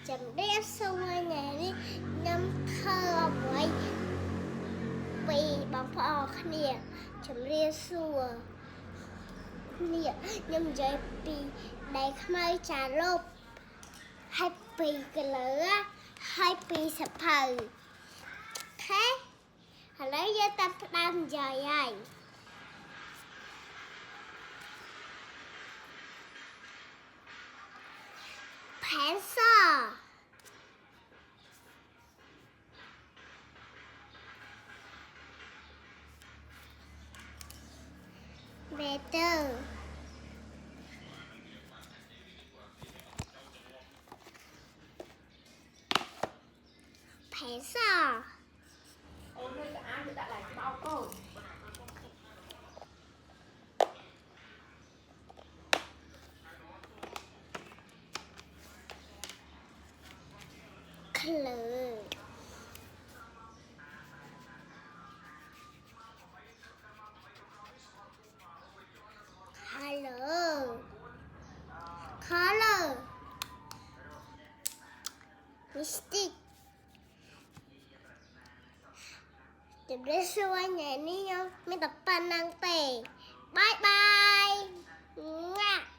chấm đen xong rồi nhà đi nhâm thơ với bằng phò khnia chấm đen xua khnia nhâm chơi pi đầy khmai trà lốp hai pi cái lửa hai pi sập phờ thế hồi lấy với ta đang dài ai phản xạ về từ phản xạ Ôi nơi cả ai đã lại bao câu Clue. Hello. Color. Mystic. Chụp để xua nhà đi nhau. Mình tập panang tè. Bye bye. Nha.